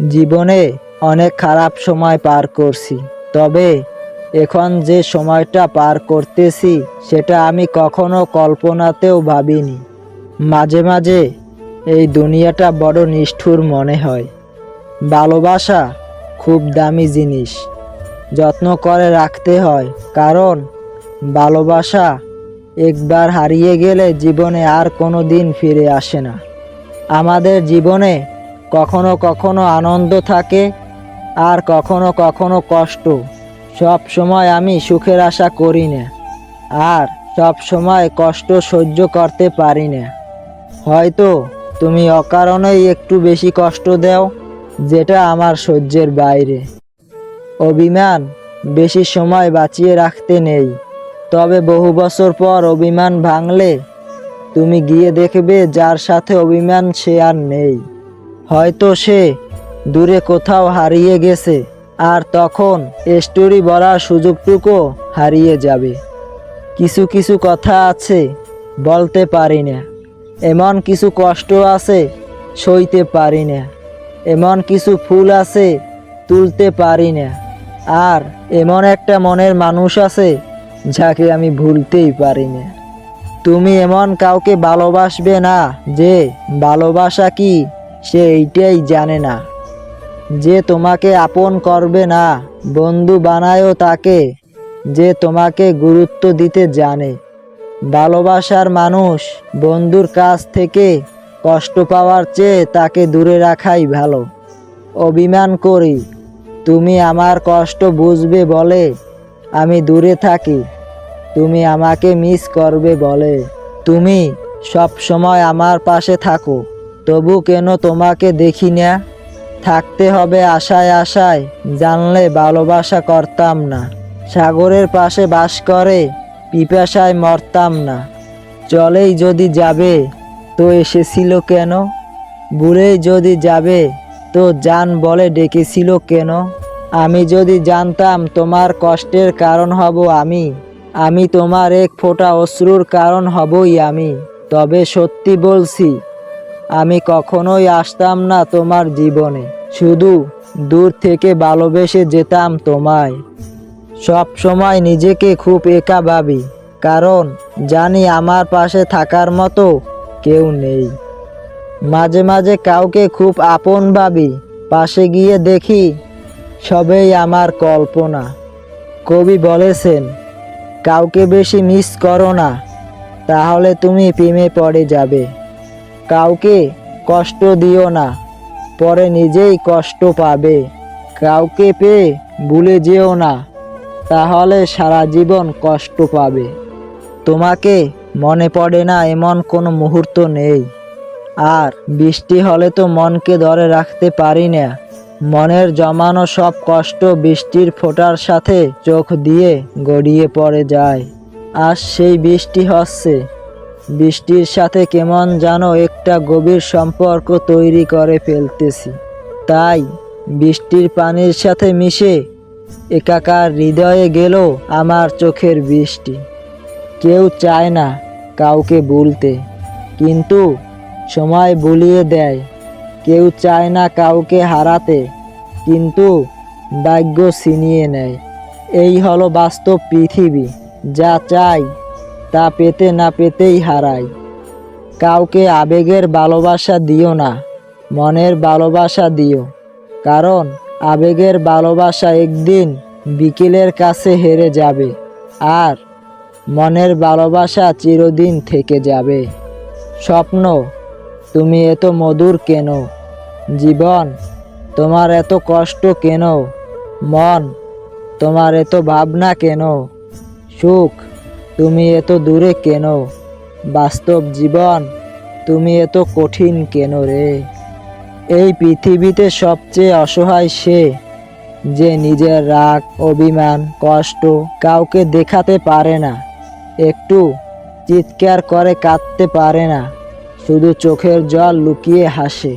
জীবনে অনেক খারাপ সময় পার করছি, তবে এখন যে সময়টা পার করতেছি সেটা আমি কখনো কল্পনাতেও ভাবিনি। মাঝে মাঝে এই দুনিয়াটা বড় নিষ্ঠুর মনে হয়। ভালোবাসা খুব দামি জিনিস, যত্ন করে রাখতে হয়, কারণ ভালোবাসা একবার হারিয়ে গেলে জীবনে আর কোনো দিন ফিরে আসে না। আমাদের জীবনে কখনো কখনো আনন্দ থাকে, আর কখনো কখনো কষ্ট। সব সময় আমি সুখের আশা করি না, আর সব সময় কষ্ট সহ্য করতে পারি না। হয়তো তুমি অকারণেই একটু বেশি কষ্ট দাও, যেটা আমার সহ্যের বাইরে। অভিমান বেশি সময় বাঁচিয়ে রাখতে নেই, তবে বহু বছর পর অভিমান ভাঙলে তুমি গিয়ে দেখবে যার সাথে অভিমান সে আর নেই। হয়তো সে দূরে কোথাও হারিয়ে গেছে, আর তখন স্টোরি বলার সুযোগটুকু হারিয়ে যাবে। কিছু কিছু কথা আছে বলতে পারি না, এমন কিছু কষ্ট আছে সইতে পারি না, এমন কিছু ফুল আছে তুলতে পারি না, আর এমন একটা মনের মানুষ আছে যাকে আমি ভুলতেই পারি না। তুমি এমন কাউকে ভালোবাসবে না যে ভালোবাসা কি সে এইটাই জানে না, যে তোমাকে আপন করবে না, বন্ধু বানায়ও তাকে যে তোমাকে গুরুত্ব দিতে জানে। ভালোবাসার মানুষ বন্ধুর কাছ থেকে কষ্ট পাওয়ার চেয়ে তাকে দূরে রাখাই ভালো। অভিমান করি তুমি আমার কষ্ট বুঝবে বলে আমি দূরে থাকি, তুমি আমাকে মিস করবে বলে তুমি সব সময় আমার পাশে থাকো, তবু কেন তোমাকে দেখি না। থাকতে হবে আশায় আশায়, জানলে ভালোবাসা করতাম না। সাগরের পাশে বাস করে পিপাসায় মরতাম না। চলেই যদি যাবে তো এসেছিল কেন, ভুলেই যদি যাবে তো জান বলে ডেকেছিল কেন। আমি যদি জানতাম তোমার কষ্টের কারণ হব আমি তোমার এক ফোঁটা অশ্রুর কারণ হবই আমি, তবে সত্যি বলছি আমি কখনোই আসতাম না তোমার জীবনে, শুধু দূর থেকে ভালোবেসে যেতাম তোমায়। সব সময় নিজেকে খুব একা ভাবি, কারণ জানি আমার পাশে থাকার মতো কেউ নেই। মাঝে মাঝে কাউকে খুব আপন ভাবি, পাশে গিয়ে দেখি সবেই আমার কল্পনা। কবি বলেছেন, কাউকে বেশি মিস করো না, তাহলে তুমি প্রেমে পড়ে যাবে। কাউকে কষ্ট দিও না, পরে নিজেই কষ্ট পাবে। কাউকে পেয়ে ভুলে যেও না, তাহলে সারা জীবন কষ্ট পাবে। তোমাকে মনে পড়ে না এমন কোনো মুহূর্ত নেই, আর বৃষ্টি হলে তো মনকে ধরে রাখতে পারি না। মনের জমানো সব কষ্ট বৃষ্টির ফোঁটার সাথে চোখ দিয়ে গড়িয়ে পড়ে যায়। আর সেই বৃষ্টি হচ্ছে, বৃষ্টির সাথে কেমন যেন একটা গভীর সম্পর্ক তৈরি করে ফেলতেছি। তাই বৃষ্টির পানির সাথে মিশে একাকার হৃদয়ে গেল আমার চোখের বৃষ্টি। কেউ চায় না কাউকে ভুলতে, কিন্তু সময় ভুলিয়ে দেয়। কেউ চায় না কাউকে হারাতে, কিন্তু ভাগ্য ছিনিয়ে নেয়। এই হলো বাস্তব পৃথিবী, যা চাই তা পেতে না পেতেই হারাই। কাউকে আবেগের ভালোবাসা দিও না, মনের ভালোবাসা দিও, কারণ আবেগের ভালোবাসা একদিন বিকেলের কাছে হেরে যাবে, আর মনের ভালোবাসা চিরদিন থেকে যাবে। স্বপ্ন তুমি এত মধুর কেন, জীবন তোমার এত কষ্ট কেন, মন তোমার এত ভাবনা কেন, সুখ তুমি এত দূরে কেন, বাস্তব জীবন তুমি এত কঠিন কেন রে। এই পৃথিবীতে সবচেয়ে অসহায় সে, যে নিজের রাগ, অভিমান, কষ্ট কাউকে দেখাতে পারে না, একটু চিৎকার করে কাঁদতে পারে না, শুধু চোখের জল লুকিয়ে হাসে।